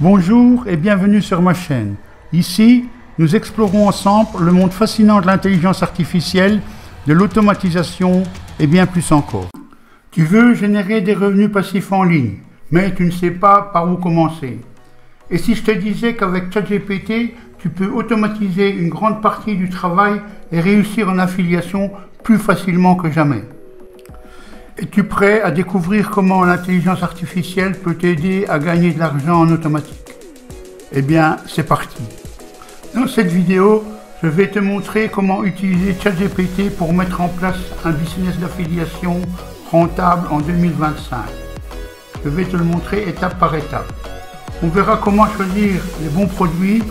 Bonjour et bienvenue sur ma chaîne. Ici, nous explorons ensemble le monde fascinant de l'intelligence artificielle, de l'automatisation et bien plus encore. Tu veux générer des revenus passifs en ligne, mais tu ne sais pas par où commencer. Et si je te disais qu'avec ChatGPT, tu peux automatiser une grande partie du travail et réussir en affiliation plus facilement que jamais? Es-tu prêt à découvrir comment l'intelligence artificielle peut t'aider à gagner de l'argent en automatique? Eh bien, c'est parti. Dans cette vidéo, je vais te montrer comment utiliser ChatGPT pour mettre en place un business d'affiliation rentable en 2025. Je vais te le montrer étape par étape. On verra comment choisir les bons produits,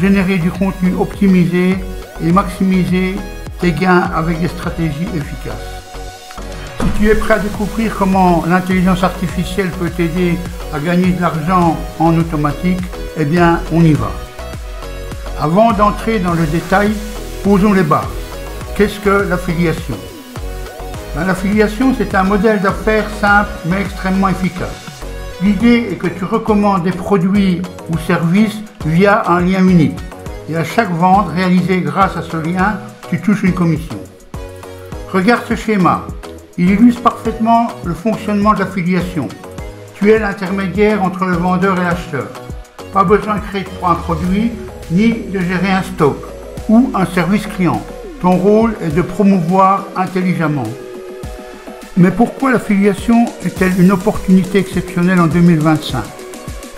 générer du contenu optimisé et maximiser tes gains avec des stratégies efficaces. Si tu es prêt à découvrir comment l'intelligence artificielle peut t'aider à gagner de l'argent en automatique, eh bien, on y va. Avant d'entrer dans le détail, posons les bases. Qu'est-ce que l'affiliation? L'affiliation, c'est un modèle d'affaires simple mais extrêmement efficace. L'idée est que tu recommandes des produits ou services via un lien unique. Et à chaque vente réalisée grâce à ce lien, tu touches une commission. Regarde ce schéma. Il illustre parfaitement le fonctionnement de l'affiliation. Tu es l'intermédiaire entre le vendeur et l'acheteur. Pas besoin de créer un produit, ni de gérer un stock ou un service client. Ton rôle est de promouvoir intelligemment. Mais pourquoi l'affiliation est-elle une opportunité exceptionnelle en 2025?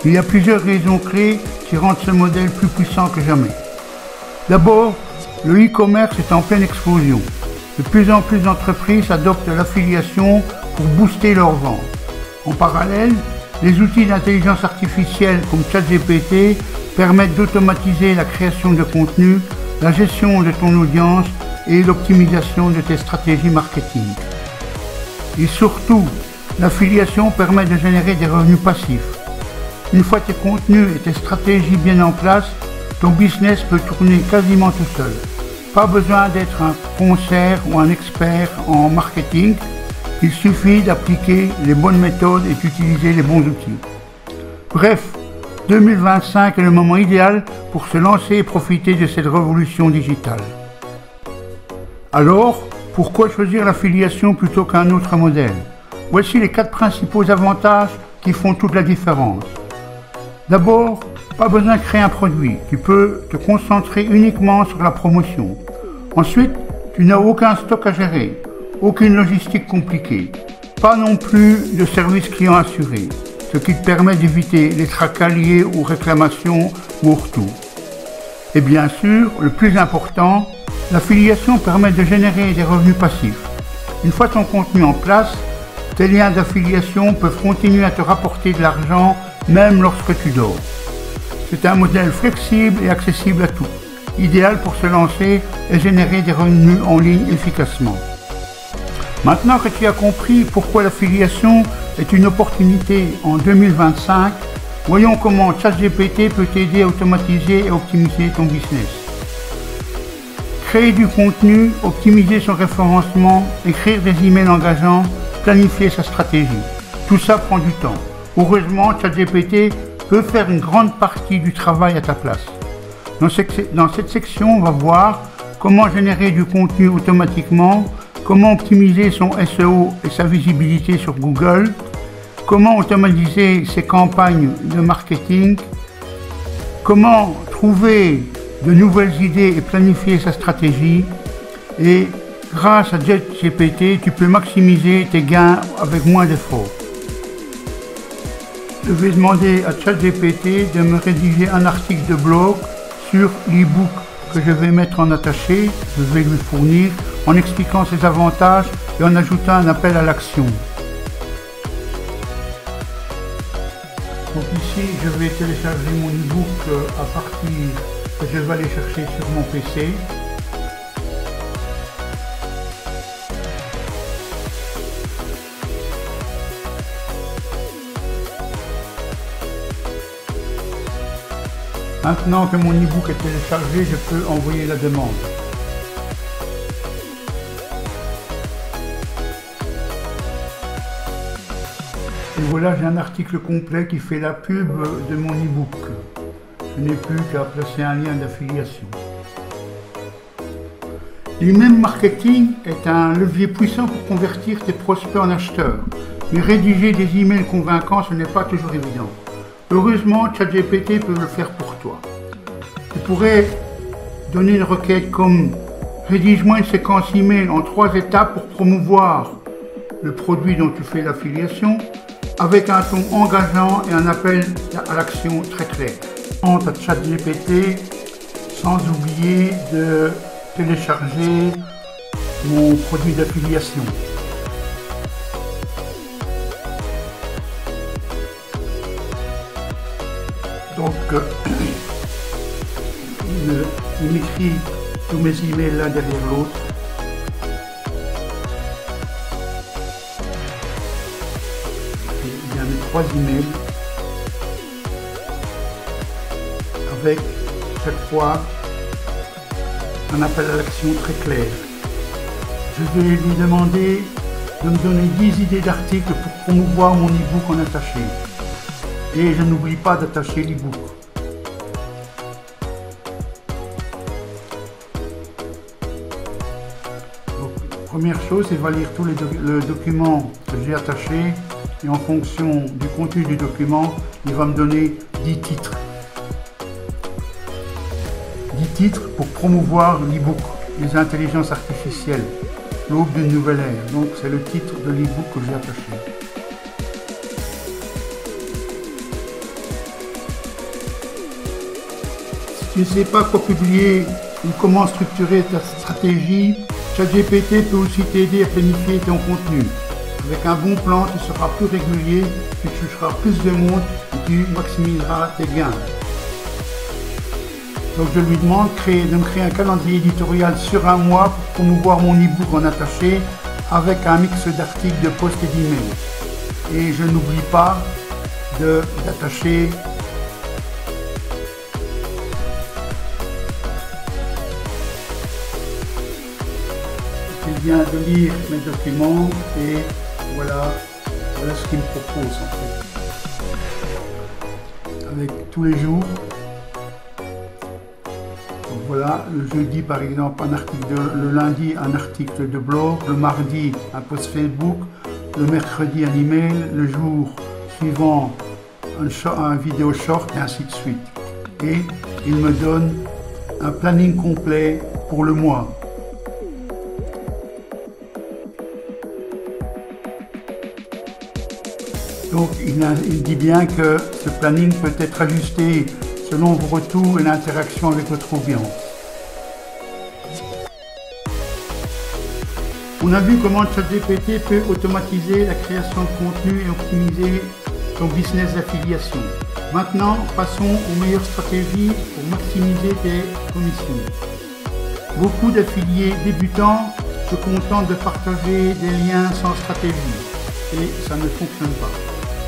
Il y a plusieurs raisons clés qui rendent ce modèle plus puissant que jamais. D'abord, le e-commerce est en pleine explosion. De plus en plus d'entreprises adoptent l'affiliation pour booster leurs ventes. En parallèle, les outils d'intelligence artificielle comme ChatGPT permettent d'automatiser la création de contenu, la gestion de ton audience et l'optimisation de tes stratégies marketing. Et surtout, l'affiliation permet de générer des revenus passifs. Une fois tes contenus et tes stratégies bien en place, ton business peut tourner quasiment tout seul. Pas besoin d'être un concert ou un expert en marketing, il suffit d'appliquer les bonnes méthodes et d'utiliser les bons outils. Bref, 2025 est le moment idéal pour se lancer et profiter de cette révolution digitale. Alors, pourquoi choisir l'affiliation plutôt qu'un autre modèle? Voici les 4 principaux avantages qui font toute la différence. D'abord, pas besoin de créer un produit, tu peux te concentrer uniquement sur la promotion. Ensuite, tu n'as aucun stock à gérer, aucune logistique compliquée, pas non plus de service client assuré, ce qui te permet d'éviter les tracas liés aux réclamations ou aux retours. Et bien sûr, le plus important, l'affiliation permet de générer des revenus passifs. Une fois ton contenu en place, tes liens d'affiliation peuvent continuer à te rapporter de l'argent même lorsque tu dors. C'est un modèle flexible et accessible à tous, idéal pour se lancer et générer des revenus en ligne efficacement. Maintenant que tu as compris pourquoi l'affiliation est une opportunité en 2025, voyons comment ChatGPT peut t'aider à automatiser et optimiser ton business. Créer du contenu, optimiser son référencement, écrire des emails engageants, planifier sa stratégie. Tout ça prend du temps. Heureusement, ChatGPT peut faire une grande partie du travail à ta place. Dans cette section, on va voir comment générer du contenu automatiquement, comment optimiser son SEO et sa visibilité sur Google, comment automatiser ses campagnes de marketing, comment trouver de nouvelles idées et planifier sa stratégie. Et grâce à ChatGPT, tu peux maximiser tes gains avec moins d'efforts. Je vais demander à ChatGPT de me rédiger un article de blog sur l'e-book que je vais mettre en attaché. Je vais lui fournir en expliquant ses avantages et en ajoutant un appel à l'action. Donc ici, je vais télécharger mon e-book à partir que je vais aller chercher sur mon PC. Maintenant que mon e-book est téléchargé, je peux envoyer la demande. Et voilà, j'ai un article complet qui fait la pub de mon e-book. Je n'ai plus qu'à placer un lien d'affiliation. L'email marketing est un levier puissant pour convertir tes prospects en acheteurs. Mais rédiger des emails convaincants, ce n'est pas toujours évident. Heureusement, ChatGPT peut le faire pour toi. Tu pourrais donner une requête comme « Rédige-moi une séquence email en 3 étapes pour promouvoir le produit dont tu fais l'affiliation » avec un ton engageant et un appel à l'action très clair. À ChatGPT, sans oublier de télécharger mon produit d'affiliation. Donc, il m'écrit tous mes emails l'un derrière l'autre. Il y a mes 3 emails avec chaque fois un appel à l'action très clair. Je vais lui demander de me donner 10 idées d'articles pour promouvoir mon e-book en attaché. Et je n'oublie pas d'attacher l'e-book. Première chose, il va lire tous les documents que j'ai attachés et en fonction du contenu du document, il va me donner 10 titres. 10 titres pour promouvoir l'e-book, les intelligences artificielles, l'aube d'une nouvelle ère. Donc c'est le titre de l'e-book que j'ai attaché. Si tu ne sais pas quoi publier ou comment structurer ta stratégie, ChatGPT peut aussi t'aider à planifier ton contenu. Avec un bon plan, tu seras plus régulier, tu toucheras plus de monde et tu maximiseras tes gains. Donc je lui demande de me créer un calendrier éditorial sur un mois pour promouvoir mon e-book en attaché avec un mix d'articles, de posts et d'emails. Et je n'oublie pas d'attacher vient de lire mes documents et voilà ce qu'il me propose en fait. Avec tous les jours. Donc voilà, le jeudi par exemple un article le lundi un article de blog, le mardi un post Facebook, le mercredi un email, le jour suivant un vidéo short et ainsi de suite. Et il me donne un planning complet pour le mois. Donc il dit bien que ce planning peut être ajusté selon vos retours et l'interaction avec votre audience. On a vu comment ChatGPT peut automatiser la création de contenu et optimiser son business d'affiliation. Maintenant, passons aux meilleures stratégies pour maximiser tes commissions. Beaucoup d'affiliés débutants se contentent de partager des liens sans stratégie et ça ne fonctionne pas.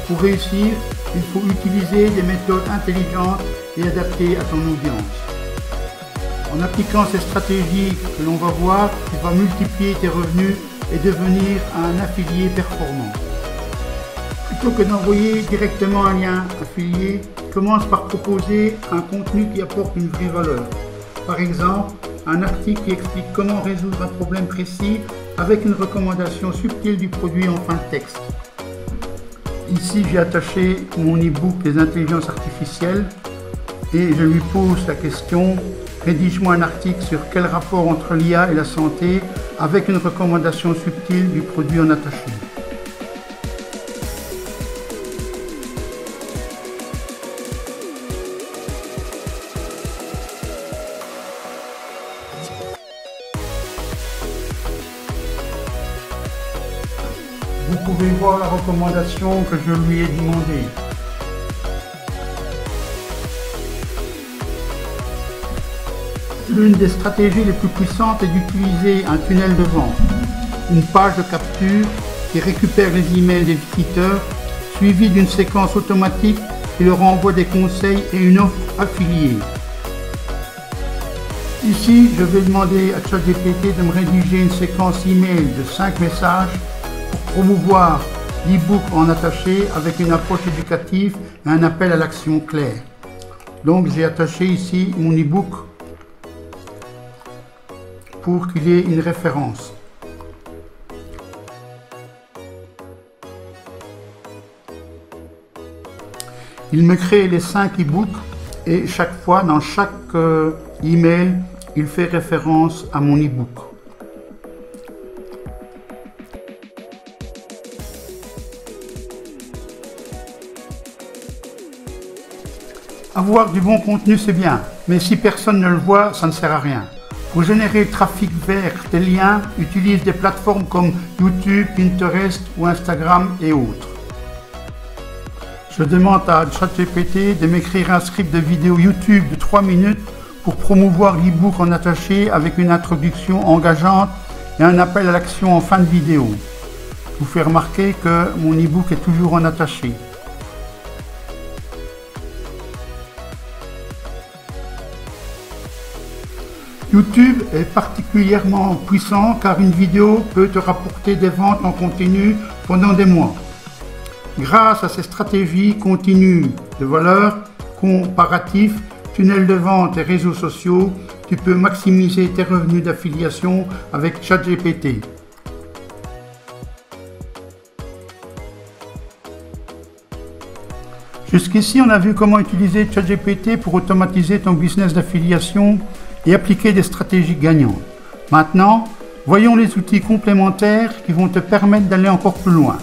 Pour réussir, il faut utiliser des méthodes intelligentes et adaptées à ton audience. En appliquant ces stratégies que l'on va voir, tu vas multiplier tes revenus et devenir un affilié performant. Plutôt que d'envoyer directement un lien affilié, commence par proposer un contenu qui apporte une vraie valeur. Par exemple, un article qui explique comment résoudre un problème précis avec une recommandation subtile du produit en fin de texte. Ici, j'ai attaché mon e-book des intelligences artificielles et je lui pose la question « Rédige-moi un article sur quel rapport entre l'IA et la santé avec une recommandation subtile du produit en attaché. » Vous pouvez voir la recommandation que je lui ai demandée. L'une des stratégies les plus puissantes est d'utiliser un tunnel de vente, une page de capture qui récupère les emails des visiteurs, suivie d'une séquence automatique qui leur envoie des conseils et une offre affiliée. Ici, je vais demander à ChatGPT de me rédiger une séquence email de 5 messages pour promouvoir l'e-book en attaché avec une approche éducative et un appel à l'action clair. Donc j'ai attaché ici mon e-book pour qu'il y ait une référence. Il me crée les 5 e-books et chaque fois, dans chaque email, il fait référence à mon e-book. Avoir du bon contenu, c'est bien, mais si personne ne le voit, ça ne sert à rien. Pour générer le trafic vers tes liens, utilise des plateformes comme YouTube, Pinterest ou Instagram et autres. Je demande à ChatGPT de m'écrire un script de vidéo YouTube de 3 minutes pour promouvoir l'e-book en attaché avec une introduction engageante et un appel à l'action en fin de vidéo. Je vous fais remarquer que mon e-book est toujours en attaché. YouTube est particulièrement puissant car une vidéo peut te rapporter des ventes en continu pendant des mois. Grâce à ces stratégies continues de valeur, comparatifs, tunnels de vente et réseaux sociaux, tu peux maximiser tes revenus d'affiliation avec ChatGPT. Jusqu'ici, on a vu comment utiliser ChatGPT pour automatiser ton business d'affiliation et appliquer des stratégies gagnantes. Maintenant, voyons les outils complémentaires qui vont te permettre d'aller encore plus loin.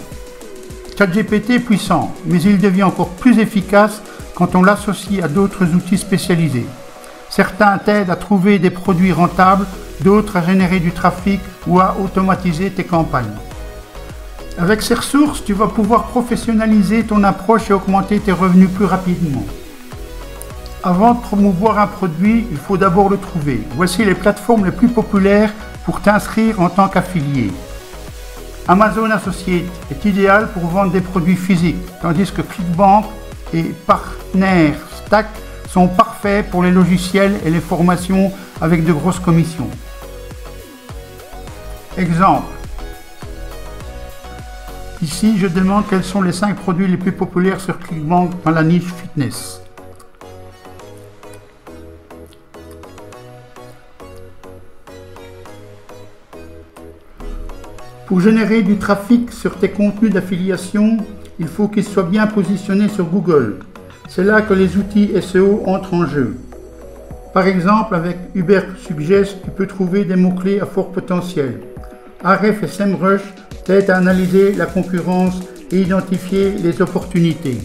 ChatGPT est puissant, mais il devient encore plus efficace quand on l'associe à d'autres outils spécialisés. Certains t'aident à trouver des produits rentables, d'autres à générer du trafic ou à automatiser tes campagnes. Avec ces ressources, tu vas pouvoir professionnaliser ton approche et augmenter tes revenus plus rapidement. Avant de promouvoir un produit, il faut d'abord le trouver. Voici les plateformes les plus populaires pour t'inscrire en tant qu'affilié. Amazon Associates est idéal pour vendre des produits physiques, tandis que ClickBank et PartnerStack sont parfaits pour les logiciels et les formations avec de grosses commissions. Exemple. Ici, je demande quels sont les 5 produits les plus populaires sur ClickBank dans la niche fitness. Pour générer du trafic sur tes contenus d'affiliation, il faut qu'ils soient bien positionnés sur Google. C'est là que les outils SEO entrent en jeu. Par exemple, avec Ubersuggest, tu peux trouver des mots-clés à fort potentiel. Ahrefs et SEMrush t'aident à analyser la concurrence et identifier les opportunités.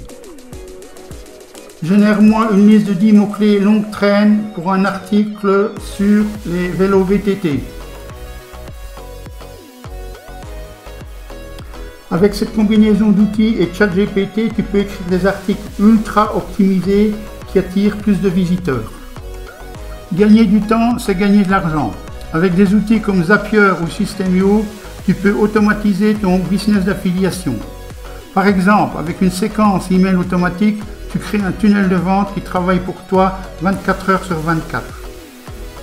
Génère-moi une liste de 10 mots-clés longue traîne pour un article sur les vélos VTT. Avec cette combinaison d'outils et ChatGPT, tu peux écrire des articles ultra optimisés qui attirent plus de visiteurs. Gagner du temps, c'est gagner de l'argent. Avec des outils comme Zapier ou System.io, tu peux automatiser ton business d'affiliation. Par exemple, avec une séquence email automatique, tu crées un tunnel de vente qui travaille pour toi 24 heures sur 24.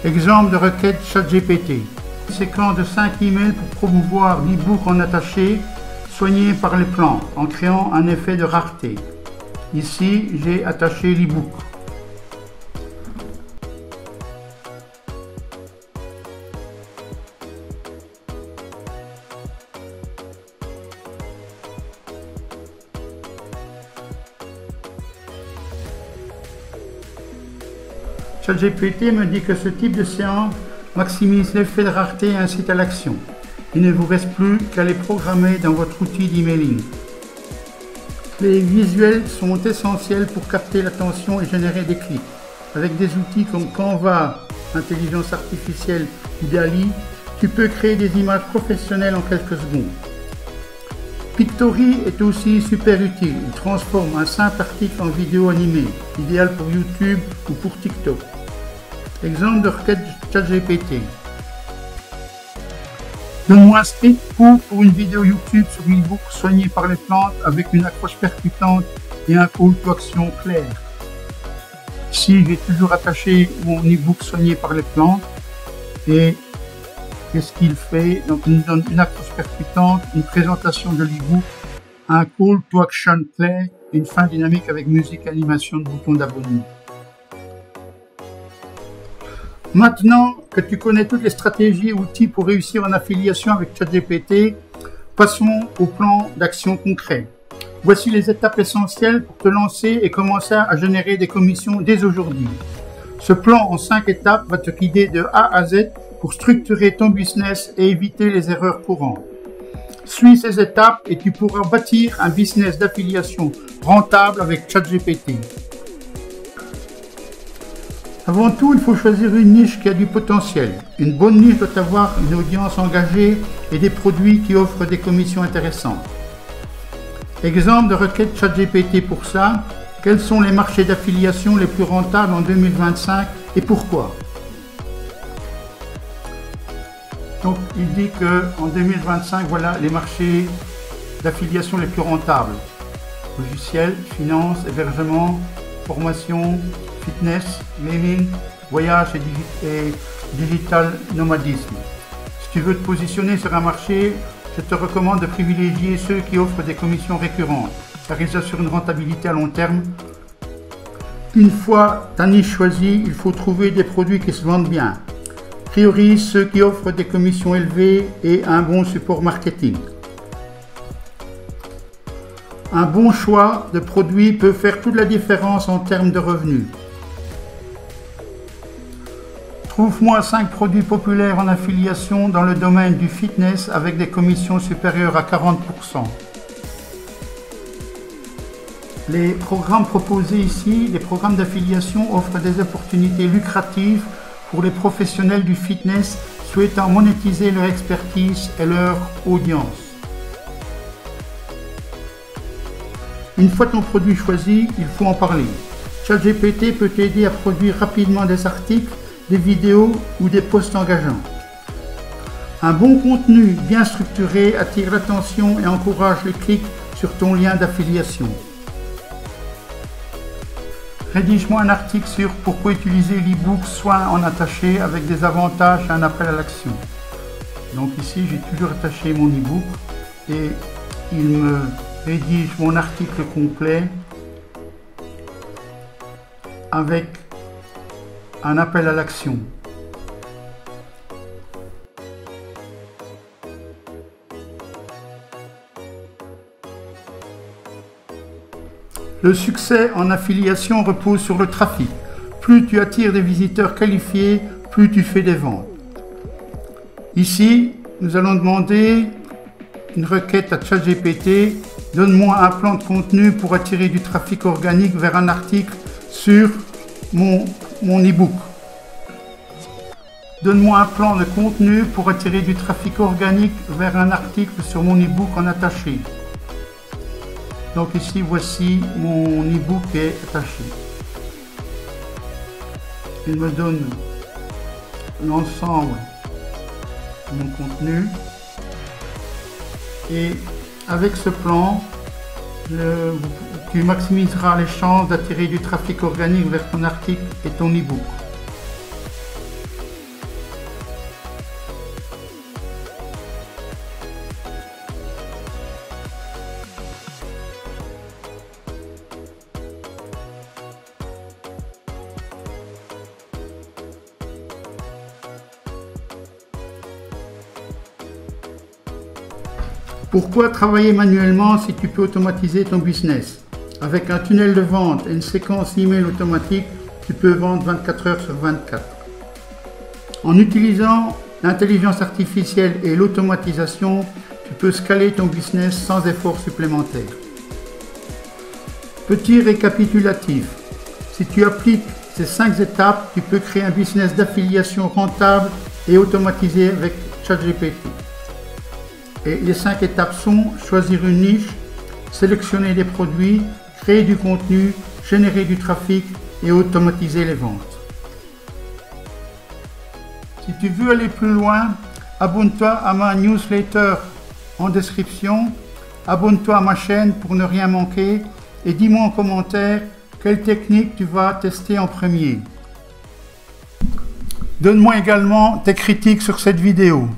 Exemple de requête ChatGPT. Une séquence de 5 emails pour promouvoir l'e-book en attaché, soigné par les plantes, en créant un effet de rareté. Ici, j'ai attaché l'e-book. ChatGPT me dit que ce type de séance maximise l'effet de rareté et incite à l'action. Il ne vous reste plus qu'à les programmer dans votre outil d'emailing. Les visuels sont essentiels pour capter l'attention et générer des clics. Avec des outils comme Canva, Intelligence Artificielle ou DALL-E, tu peux créer des images professionnelles en quelques secondes. Pictory est aussi super utile. Il transforme un simple article en vidéo animée, idéal pour YouTube ou pour TikTok. Exemple de requête ChatGPT. Donne-moi un script pour une vidéo YouTube sur l'e-book soigné par les plantes avec une approche percutante et un call to action clair. Ici, j'ai toujours attaché mon e-book soigné par les plantes et qu'est-ce qu'il fait? Donc, il nous donne une approche percutante, une présentation de l'e-book un call to action clé, une fin dynamique avec musique et animation de bouton d'abonnement. Maintenant que tu connais toutes les stratégies et outils pour réussir en affiliation avec ChatGPT, passons au plan d'action concret. Voici les étapes essentielles pour te lancer et commencer à générer des commissions dès aujourd'hui. Ce plan en 5 étapes va te guider de A à Z pour structurer ton business et éviter les erreurs courantes. Suis ces étapes et tu pourras bâtir un business d'affiliation rentable avec ChatGPT. Avant tout, il faut choisir une niche qui a du potentiel. Une bonne niche doit avoir une audience engagée et des produits qui offrent des commissions intéressantes. Exemple de requête ChatGPT pour ça, quels sont les marchés d'affiliation les plus rentables en 2025 et pourquoi? Donc il dit qu'en 2025, voilà les marchés d'affiliation les plus rentables. Logiciel, finance, hébergement, formation, fitness, gaming, voyage et digital nomadisme. Si tu veux te positionner sur un marché, je te recommande de privilégier ceux qui offrent des commissions récurrentes, car ils assurent une rentabilité à long terme. Une fois ta niche choisie, il faut trouver des produits qui se vendent bien. Priorise ceux qui offrent des commissions élevées et un bon support marketing. Un bon choix de produits peut faire toute la différence en termes de revenus. Trouve-moi 5 produits populaires en affiliation dans le domaine du fitness avec des commissions supérieures à 40%. Les programmes proposés ici, les programmes d'affiliation offrent des opportunités lucratives pour les professionnels du fitness souhaitant monétiser leur expertise et leur audience. Une fois ton produit choisi, il faut en parler. ChatGPT peut t'aider à produire rapidement des articles, des vidéos ou des posts engageants. Un bon contenu bien structuré attire l'attention et encourage les clics sur ton lien d'affiliation. Rédige-moi un article sur pourquoi utiliser l'e-book Soins en attaché avec des avantages et un appel à l'action. Donc ici, j'ai toujours attaché mon e-book et il me rédige mon article complet avec un appel à l'action. Le succès en affiliation repose sur le trafic. Plus tu attires des visiteurs qualifiés, plus tu fais des ventes. Ici, nous allons demander une requête à ChatGPT. Donne-moi un plan de contenu pour attirer du trafic organique vers un article sur mon e-book. Donne-moi un plan de contenu pour attirer du trafic organique vers un article sur mon e-book en attaché. Donc ici, voici mon e-book est attaché. Il me donne l'ensemble de mon contenu. Et avec ce plan, tu maximiseras les chances d'attirer du trafic organique vers ton article et ton e-book. Pourquoi travailler manuellement si tu peux automatiser ton business? Avec un tunnel de vente et une séquence email automatique, tu peux vendre 24 heures sur 24. En utilisant l'intelligence artificielle et l'automatisation, tu peux scaler ton business sans effort supplémentaire. Petit récapitulatif. Si tu appliques ces 5 étapes, tu peux créer un business d'affiliation rentable et automatisé avec ChatGPT. Et les 5 étapes sont choisir une niche, sélectionner des produits, créer du contenu, générer du trafic et automatiser les ventes. Si tu veux aller plus loin, abonne-toi à ma newsletter en description, abonne-toi à ma chaîne pour ne rien manquer et dis-moi en commentaire quelle technique tu vas tester en premier. Donne-moi également tes critiques sur cette vidéo.